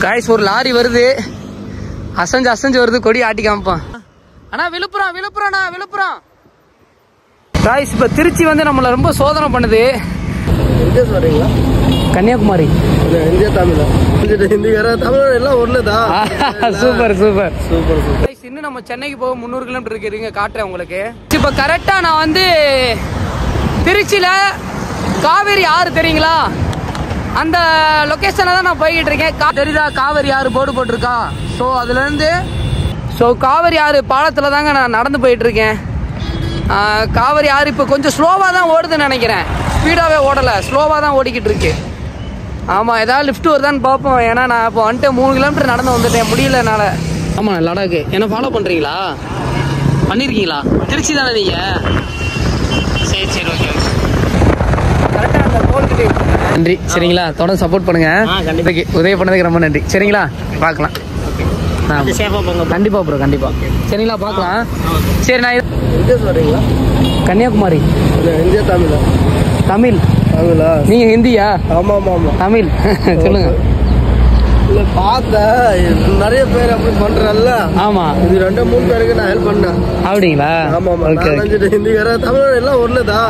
Guys ஒரு lorry வருது, அசஞ்சு அசஞ்சு வருது, கொடி ஆட்டி காமிப்பான். அண்ணா விழுப்புரம் விழுப்புரம்ண்ணா விழுப்புரம். காய்ஸ் இப்ப திருச்சி வந்து நம்மள ரொம்ப சோதனை பண்ணுது. எங்க சொல்றீங்களா? கன்னியாகுமரி. இந்தியா தமிழ் ஹிந்திக்கார தமிழ் எல்லாம் ஒண்ணுதான். Super super super super. இன்னும் நம்ம சென்னைக்கு போக 300 கிலோமீட்டர் இருக்குங்க, காட்டுறேன் உங்களுக்கு. இப்ப கரெக்டா நான் வந்து திருச்சியில காவேரி ஆறு தெரியுங்களா, அந்த லொகேஷன்ல தான் நான் போய்கிட்டு இருக்கேன். தெரியுதா காவேரி ஆறு போர்டு போட்டிருக்கா? ஸோ அதுல இருந்து காவேரி ஆறு பாலத்துல தாங்க நான் நடந்து போயிட்டு இருக்கேன். காவேரி ஆறு இப்போ கொஞ்சம் ஸ்லோவாக தான் ஓடுதுன்னு நினைக்கிறேன், ஸ்பீடாகவே ஓடலை, ஸ்லோவாக தான் ஓடிக்கிட்டு இருக்கு. ஆமாம், ஏதாவது லிஃப்ட் வருதான்னு பார்ப்போம். ஏன்னா நான் இப்போ வந்துட்டு 3 கிலோமீட்டர் நடந்து வந்துட்டேன், முடியல என்னால். ஆமாம், லடாக்கு என்ன ஃபாலோ பண்ணுறீங்களா? பண்ணியிருக்கீங்களா? திருச்சி தானே நீங்கள்? சரி சரி, ஓகே ஓகே. கரெக்டாக அந்த போல்கிட்டே. நன்றி, சரிங்களா? தொடர்ந்து சப்போர்ட் பண்ணுங்க. கண்டிப்பாக உதவி பண்ணதுக்கு ரொம்ப நன்றி, சரிங்களா? பார்க்கலாம். கண்டிப்பா ப்ரோ, கண்டிப்பா. சரிங்களா, பார்க்கலாம். சரி, நான் எங்க சொல்றீங்களா? கன்னியாகுமரி. இந்தியா தமிழ் தமிழ் தமிழா? நீங்க ஹிந்தியா? ஆமா ஆமா ஆமா. தமிழ் சொல்லுங்க. இல்ல பார்த்தேன், நிறைய பேர் அப்படி பண்றல்ல. ஆமா, இது 2-3 பேருக்கு நான் ஹெல்ப் பண்ணேன். அப்படிங்களா? ஆமா ஆமா. ஹிந்திக்கார தமிழ் எல்லாம் ஒண்ணுதான்.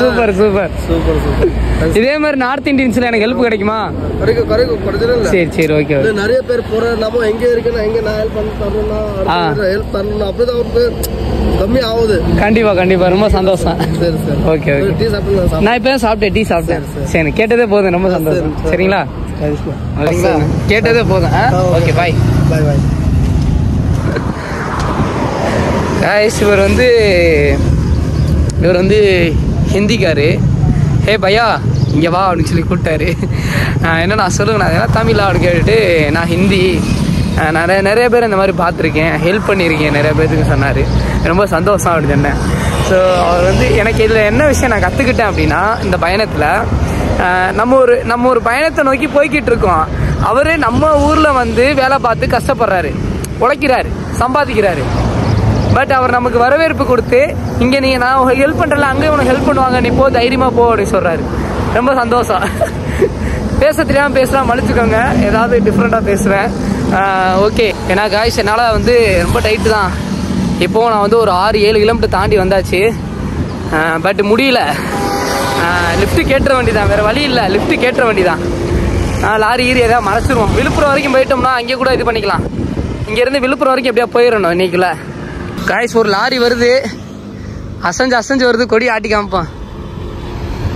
Super super super super. இதே மாதிரி நார்த் இந்தியன்ஸ்ல எனக்கு ஹெல்ப் கிடைக்குமா? கிடைக்கும். சரி சரி, ஓகே. நிறைய பேர் போற நம்ம எங்க இருக்குன்னா எங்க நான் ஹெல்ப் பண்ணி தரணும், ஹெல்ப் பண்ணணும், அப்படிதான் அவருக்கு கம்மி ஆகுது. கண்டிப்பா கண்டிப்பா, ரொம்ப சந்தோஷம். சரி சரி, ஓகே ஓகே. டீ சாப்பிட்டு நான் இப்ப சாப்பிட்டேன், டீ சாப்பிட்டேன். சரி, கேட்டதே போதும், ரொம்ப சந்தோஷம். சரிங்களா? கேட்டதே போதும். ஓகே, பாய் பாய் பாய். காய்ஸ் இவர் வந்து ஹிந்திக்காரு. ஹே பையா இங்கே வா அப்படின்னு சொல்லி கூப்பிட்டாரு. என்ன நான் சொல்லுங்கண்ணா, அதெல்லாம் தமிழா அப்படின்னு கேட்டுட்டு நான் ஹிந்தி, நிறைய பேர் இந்த மாதிரி பார்த்துருக்கேன், ஹெல்ப் பண்ணியிருக்கேன் நிறைய பேருக்கு சொன்னார். ரொம்ப சந்தோஷம் அப்படின்னு சொன்னேன். ஸோ அவர் வந்து எனக்கு இதில் என்ன விஷயம் நான் கற்றுக்கிட்டேன் அப்படின்னா, இந்த பயணத்தில் நம்ம ஒரு பயணத்தை நோக்கி போய்கிட்டு இருக்கோம். அவர் நம்ம ஊரில் வந்து வேலை பார்த்து கஷ்டப்படுறாரு, உழைக்கிறாரு, சம்பாதிக்கிறாரு. பட் அவர் நமக்கு வரவேற்பு கொடுத்து, இங்கே நீங்கள் நான் ஹெல்ப் பண்ணுறல, அங்கே உனக்கு ஹெல்ப் பண்ணுவாங்க, நீ போ, தைரியமாக போ அப்படின்னு சொல்கிறாரு. ரொம்ப சந்தோஷம். பேச தெரியாமல் பேசலாம், மன்னிச்சுக்கோங்க, ஏதாவது டிஃப்ரெண்ட்டாக பேசுவேன். ஓகே. ஏன்னா காய்ஸ் என்னால் வந்து ரொம்ப டைட்டு தான். இப்போது நான் வந்து ஒரு 6-7 கிலோமீட்டர் தாண்டி வந்தாச்சு. பட் முடியல. லிஃப்ட்டு கேட்டுற வண்டி தான், வேறு வழி இல்லை, லிஃப்ட்டு கேட்டுற வண்டி தான். லாரி ஈரி எதாவது மறைச்சிருவோம். விழுப்புரம் வரைக்கும் போயிட்டோம்னா அங்கே கூட இது பண்ணிக்கலாம். இங்கேருந்து விழுப்புரம் வரைக்கும் எப்படியா போயிடணும் இன்னைக்குள்ள. காய்ஸ் ஒரு லாரி வருது, அசஞ்சு அசஞ்சு வருது, கொடி ஆட்டி காமிப்பான்.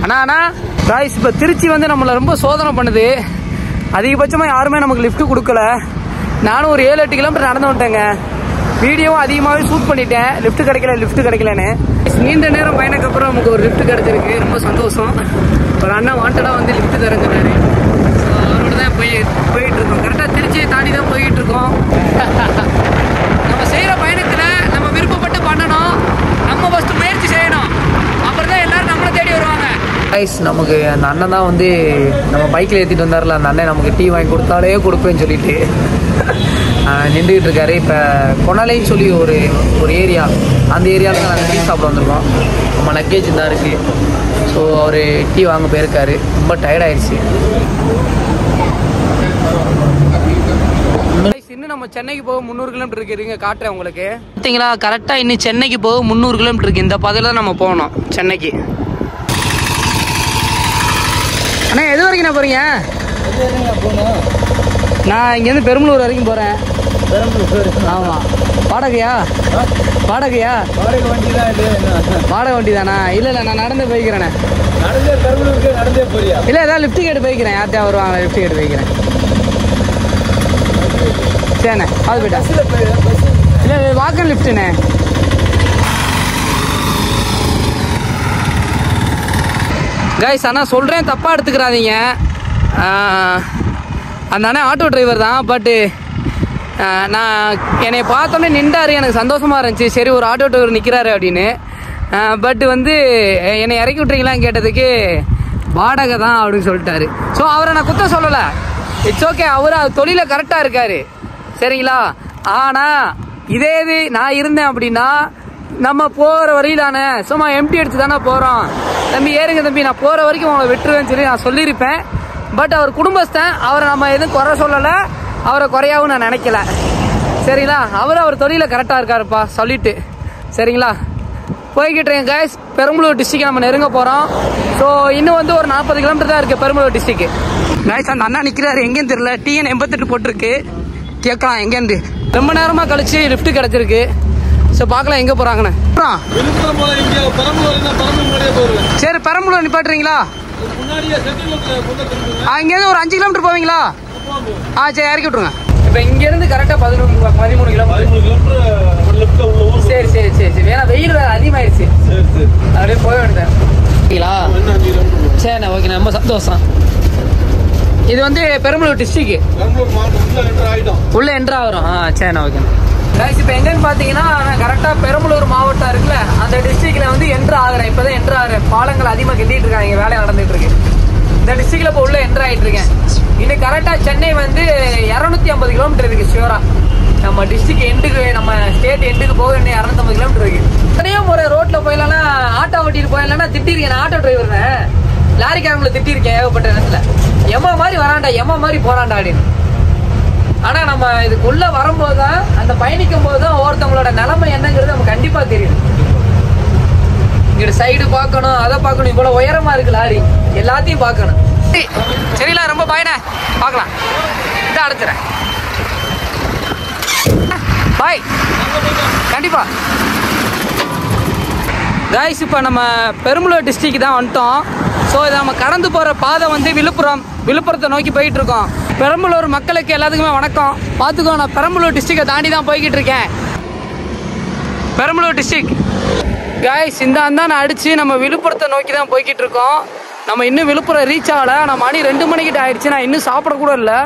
அண்ணா காய்ஸ் இப்போ திருச்சி வந்து நம்மளை ரொம்ப சோதனை பண்ணுது. அதிகபட்சமாக யாருமே நமக்கு லிஃப்ட் கொடுக்கல. நானும் ஒரு 7-8 கிலோமீட்டர் நடந்து வந்துட்டேங்க. வீடியோவும் அதிகமாகவே ஷூட் பண்ணிட்டேன், லிஃப்ட் கிடைக்கலன்னு. நீண்ட நேரம் பயணக்கு அப்புறம் நமக்கு ஒரு லிஃப்ட் கிடைச்சிருக்கு, ரொம்ப சந்தோஷம். ஒரு அண்ணா வாண்டடாக வந்து லிஃப்ட் தரஞ்சினாரு. ஸோ அவரோட தான் போயிட்டு இருக்கோம். கரெக்டாக திருச்சியை தாண்டி தான் போயிட்டு இருக்கோம். நம்ம செய்கிற பயணத்தில் நம்ம விருப்பப்பட்டு பண்ணணும், நம்ம ஃபஸ்ட்டு முயற்சி செய்யணும், அப்புறம் தான் எல்லாரும் நம்மளை தேடி வருவாங்க. கைஸ் நமக்கு அந்த அண்ணன் தான் வந்து நம்ம பைக்கில் ஏற்றிட்டு வந்தார்ல, அந்த அண்ணன் நமக்கு டீ வாங்கி கொடுத்தாலே கொடுப்பேன்னு சொல்லிட்டு நின்றுக்கிட்டு இருக்காரு. இப்போ கொனாலைன்னு சொல்லி ஒரு ஏரியா, அந்த ஏரியாவில் தான் நாங்கள் டீ சாப்பிட வந்திருக்கோம். நம்ம லக்கேஜ் தான் இருக்குது. ஸோ அவர் டீ வாங்க போயிருக்காரு, ரொம்ப டயர்டாயிடுச்சு. இன்னும் நம்ம சென்னைக்கு போக 300 கிலோமீட்டர் இருக்குதுங்க, காட்டுறேன் உங்களுக்கு. பார்த்தீங்களா, கரெக்டாக இன்னும் சென்னைக்கு போக 300 கிலோமீட்டர் இருக்குது. இந்த பாதையில் தான் நம்ம போகணும் சென்னைக்கு. அண்ணா எது வரைக்கும் நான் போகிறீங்க? நான் இங்கேருந்து பெரம்பலூர் வரைக்கும் போகிறேன். ஆமாம். வாடகையா? வாடகை வண்டி தானா? இல்லை நான் நடந்து போய்க்கிறேண்ணே. இல்லை ஏதாவது லிஃப்ட் கேட்டு போய்க்கிறேன், யார்கிட்டயா வருவாங்க, லிஃப்ட் கேட்டு போய்க்கிறேன். சரிண்ணே, அது போயிட்டா. இல்லை வாக்கன் லிஃப்ட்டுண்ணே. கைஸ் அண்ணா சொல்கிறேன், தப்பாக எடுத்துக்கிறாதீங்க. அந்த அண்ணன் ஆட்டோ டிரைவர் தான். பட்டு நான் என்னை பார்த்தோன்னே நின்றாரு, எனக்கு சந்தோஷமாக இருந்துச்சு. சரி ஒரு ஆட்டோ டிரைவர் நிற்கிறாரு அப்படின்னு. பட் வந்து என்னை இறக்கி விட்றீங்களான்னு கேட்டதுக்கு வாடகை தான் அப்படின்னு சொல்லிட்டாரு. ஸோ அவரை நான் குற்றம் சொல்லலை, இட்ஸ் ஓகே, அவர் தொழில கரெக்டாக இருக்காரு, சரிங்களா? ஆனால் இதே இது நான் இருந்தேன் அப்படின்னா, நம்ம போகிற வரையிலானே சும்மா எம்டி அடிச்சு தானே போகிறோம், தம்பி ஏறுங்க தம்பி, நான் போகிற வரைக்கும் உங்களை விட்டுருவேன்னு சொல்லி நான் சொல்லியிருப்பேன். பட் அவர் குடும்பஸ்தன், அவரை நம்ம எதுவும் குறை சொல்லலை, அவரை குறையாவும் நான் நினைக்கல. சரிங்களா, அவர் தொழில கரெக்டாக இருக்காருப்பா சொல்லிட்டு. சரிங்களா, போய்கிட்டு இருக்கேன் கைஸ். பெரம்பலூர் டிஸ்ட்ரிக்ட் நம்ம நெருங்க போகிறோம். ஸோ இன்னும் வந்து ஒரு 40 கிலோமீட்டர் தான் இருக்குது பெரம்பலூர் டிஸ்ட்ரிக்ட். கைஸ் அந்த அண்ணா நிற்கிறாரு, எங்கேன்னு தெரியல. TN 88 போட்டிருக்கு, கேட்கலாம் எங்கேருந்து. ரொம்ப நேரமாக கழிச்சு லிஃப்ட் கிடச்சிருக்கு. ஸோ பார்க்கலாம் எங்கே போகிறாங்கன்னு. சரி, பெரம்பலூர் நிப்பாட்டுறீங்களா? இங்கேருந்து ஒரு 5 கிலோமீட்டர் போவீங்களா? சரி, இறக்கி விட்ருங்க. இப்போ இங்கேருந்து கரெக்டாக 13 கிலோமீட்டர். சரி சரி சரி சரி, ஏன்னா வெயில் அதிகமாகிடுச்சு, அப்படியே போக வேண்டியது. சரிண்ணா, ஓகேண்ணா, ரொம்ப சந்தோஷம். இது வந்து பெரம்பலூர் டிஸ்ட்ரிக்ட் உள்ள என்ட்ரு ஆகிறோம். சரிண்ணா, ஓகேண்ணா. இப்போ எங்கன்னு பார்த்தீங்கன்னா கரெக்டாக பெரம்பலூர் மாவட்டம் இருக்குல்ல, அந்த டிஸ்ட்ரிக்ட்ல வந்து என்ட்ரு ஆகிறேன். இப்போ தான் என்ட்ரு ஆகிறேன். பாலங்கள் அதிகமாக கட்டிட்டு இருக்காங்க, இங்கே வேலை நடந்துட்டு இருக்கு. இந்த டிஸ்ட்ரிக்ட்ல இப்போ உள்ள என்ட்ரு ஆகிட்டு இருக்கேன். இன்னும் கரெக்டாக சென்னை வந்து 250 கிலோமீட்டர் இருக்கு ஷியூரா. நம்ம டிஸ்ட்ரிக்ட் எண்டுக்கு, நம்ம ஸ்டேட் எண்டுக்கு போக இன்னும் 250 கிலோமீட்டர் இருக்கு. தனியாக ஒரு ரோட்டில் போயிடலாம்னா, ஆட்டோ ஓட்டிட்டு போயிடலாம்னா திட்டிருக்கேன். நான் ஆட்டோ டிரைவர், லாரிக்காரங்களை திட்டிருக்கேன் ஏகப்பட்ட இடத்துல. எம்மா மாதிரி வராண்டா, எம்மா மாதிரி போறாண்டா அப்படின்னு. ஆனால் நம்ம இதுக்குள்ள வரும்போது தான், அந்த பயணிக்கும் போது தான் ஒவ்வொருத்தவங்களோட நிலைமை என்னங்கிறது நமக்கு கண்டிப்பாக தெரியும். இங்கிட்ட சைடு பார்க்கணும், அதை பார்க்கணும், இவ்வளோ உயரமாக இருக்கு லாரி, எல்லாத்தையும் பார்க்கணும். சரிங்களா, ரொம்ப பயண பார்க்கலாம். இதான் அடுத்துறேன், பாய். கண்டிப்பா கைஸ், இப்போ நம்ம பெரம்பலூர் டிஸ்ட்ரிக்ட் தான் வந்துட்டோம். ஸோ இதை நம்ம கடந்து போகிற பாதை வந்து விழுப்புரத்தை நோக்கி போயிட்டு இருக்கோம். பெரம்பலூர் மக்களுக்கு எல்லாத்துக்குமே வணக்கம். பார்த்துக்கோ, நான் பெரம்பலூர் டிஸ்ட்ரிக்டை தாண்டி தான் போய்கிட்டு இருக்கேன். பெரம்பலூர் டிஸ்ட்ரிக்ட் கைஸ், இந்த நான் அடித்து நம்ம விழுப்புரத்தை நோக்கி தான் போய்கிட்டு இருக்கோம். நம்ம இன்னும் விழுப்புரம் ரீச் ஆகலை. நான் மணி 2 மணிக்கிட்ட ஆயிடுச்சு. நான் இன்னும் சாப்பிடக்கூட இல்லை.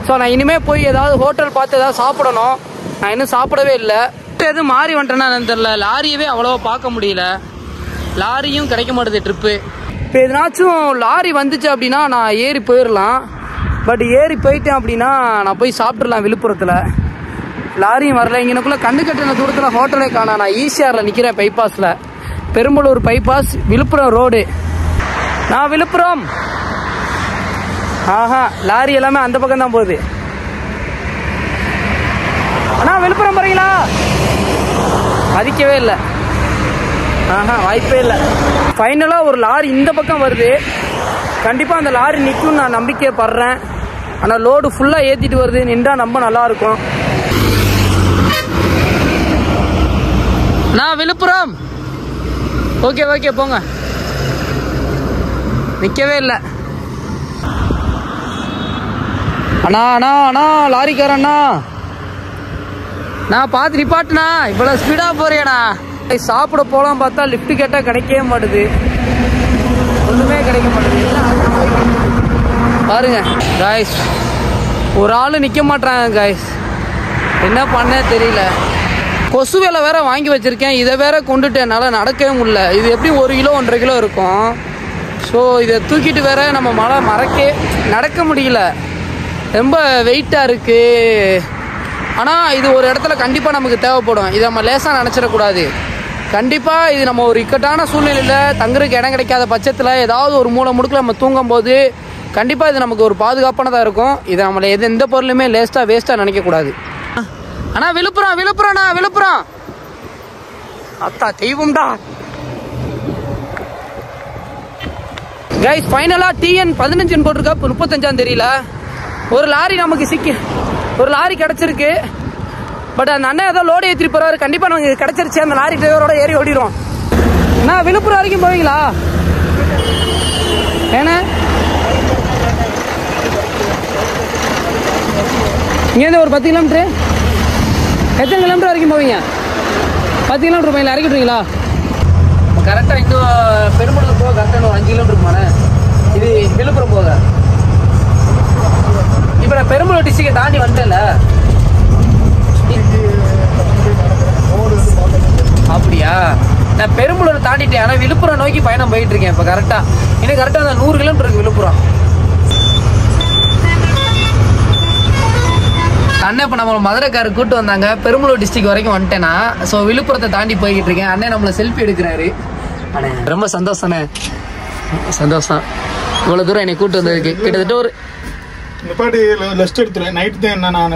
ஸோ நான் இனிமேல் போய் ஏதாவது ஹோட்டல் பார்த்து ஏதாவது சாப்பிடணும். நான் இன்னும் சாப்பிடவே இல்லை. எதுவும் மாறி வந்துட்டேன்னா தெரில. லாரியவே அவ்வளோவா பார்க்க முடியல, லாரியும் கிடைக்க மாட்டேது ட்ரிப்பு. இப்போ எதுனாச்சும் லாரி வந்துச்சு அப்படின்னா நான் ஏறி போயிடலாம். பட் ஏறி போயிட்டேன் அப்படின்னா நான் போய் சாப்பிட்றலாம் விழுப்புரத்தில். லாரியும் வரல. இங்கனக்குள்ளே கண்ணு கட்டின தூரத்தில் ஹோட்டலே காணா. நான் ஈசிஆரில் நிற்கிறேன், பைபாஸில். Perambalur bypass, Villupuram road. நான் விழுப்புரம். லாரி எல்லாமே அந்த பக்கம் தான் போகுது. அண்ணா விழுப்புரம் போறீங்களா? மதிக்கவே இல்லை. வாய்ப்பே இல்லை. ஃபைனலாக ஒரு லாரி இந்த பக்கம் வருது. கண்டிப்பாக அந்த லாரி நிற்கும் நான் நம்பிக்கை படுறேன். ஆனால் லோடு ஃபுல்லாக ஏற்றிட்டு வருது. நின்றா ரொம்ப நல்லாயிருக்கும். நான் விழுப்புரம். ஓகே ஓகே, போங்க. நிற்கவே இல்லை. அண்ணா அண்ணா அண்ணா, லாரிக்காரண்ணா, நான் பார்த்து நிப்பாட்டுண்ணா. இவ்வளோ ஸ்பீடாக போறியாண்ணா? சாப்பிட போகலாம் பார்த்தா லிஃப்ட் கேட்டால் கிடைக்கவே மாட்டுது. ஒன்றுமே கிடைக்க மாட்டேங்குது. பாருங்க காய்ஸ், ஒரு ஆள் நிற்க மாட்டாங்க காய்ஸ். என்ன பண்ண தெரியல. கொசு வேலை வேற வாங்கி வச்சுருக்கேன். இதை வேற கொண்டுட்டு என்னால் நடக்கவே முடியல. இது எப்படி 1 கிலோ 1.5 கிலோ இருக்கும். ஸோ இதை தூக்கிட்டு வேற நம்ம நடக்க முடியல. ரொம்ப வெயிட்டாக இருக்குது. ஆனால் இது ஒரு இடத்துல கண்டிப்பாக நமக்கு தேவைப்படும். இதை நம்ம லேசாக நினச்சிடக்கூடாது. கண்டிப்பாக இது நம்ம ஒரு இக்கட்டான சூழ்நிலையில் தங்குறதுக்கு இடம் கிடைக்காத பட்சத்தில் ஏதாவது ஒரு மூலை முடுக்கில் நம்ம தூங்கும் போது கண்டிப்பாக இது நமக்கு ஒரு பாதுகாப்பானதாக இருக்கும். இதை நம்மளை எந்த பொருளுமே வேஸ்ட்டாக நினைக்கக்கூடாது. ஆனால் விழுப்புரம் அத்தா தெய்வம்டா கைஸ். ஃபைனலாக TN 15 போட்டிருக்கா, 35 தெரியல. ஒரு லாரி நமக்கு ஒரு லாரி கிடச்சிருக்கு. பட் அந்த அண்ணன் ஏதோ லோடு ஏற்றிட்டு போகிறாரு. கண்டிப்பாக நமக்கு கிடச்சிருச்சு. அந்த லாரி டிரைவரோட ஏறி ஓடிடும். நான் விழுப்புரம் வரைக்கும் போவீங்களா? ஏன்னா இங்கேருந்து ஒரு 10 கிலோமீட்ரு. எத்தனை கிலோமீட்டர் வரைக்கும் போவீங்க? 10 கிலோமீட்டர் போய் இறக்கி விட்ருவீங்களா? கரெக்டாக இன்னும் பெரும்பலூர் போக கரெக்டாக ஒரு 5 கிலோமீட்டர் போனேன். இது விழுப்புரம் போக. இப்போ நான் பெரம்பலூர் டிஸ்ட்ரிக்டை தாண்டி வந்துட்டேன்ல. அப்படியா? நான் பெரம்பலூர் தாண்டிட்டேன். ஆனால் விழுப்புரம் நோக்கி பயணம் போயிட்டு இருக்கேன் இப்போ. இன்னும் கரெக்டாக 100 கிலோமீட்டர் இருக்கு விழுப்புரம். அண்ணன் இப்போ நம்ம மதுரைக்காரர் கூட்டு வந்தாங்க. பெரம்பலூர் டிஸ்ட்ரிக்ட் வரைக்கும் வந்துட்டேன்னா. ஸோ விழுப்புரத்தை தாண்டி போய்கிட்டு இருக்கேன். அண்ணன் நம்மளை செல்ஃபி எடுக்கிறாரு. ரொம்ப சந்தோஷண்ணே. சந்தோஷம். இவ்வளோ தூரம் என்னை கூட்டு வந்ததுக்கு கிட்டத்தட்ட ஒரு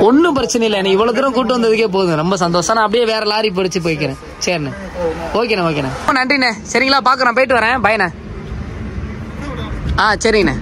ஒன்றும் பிரச்சனை இல்லை. நீ இவ்வளோ தூரம் கூட்டு வந்ததுக்கே போதும், ரொம்ப சந்தோஷம். நான் அப்படியே வேற லாரி பிடிச்சி போய்க்கிறேன். சரிண்ணே, ஓகேண்ணே, ஓகேண்ணே, நன்றிண்ணே. சரிங்களா, பார்க்குறேன், போயிட்டு வரேன், பாய்ண்ணே. சரிங்கண்ணே.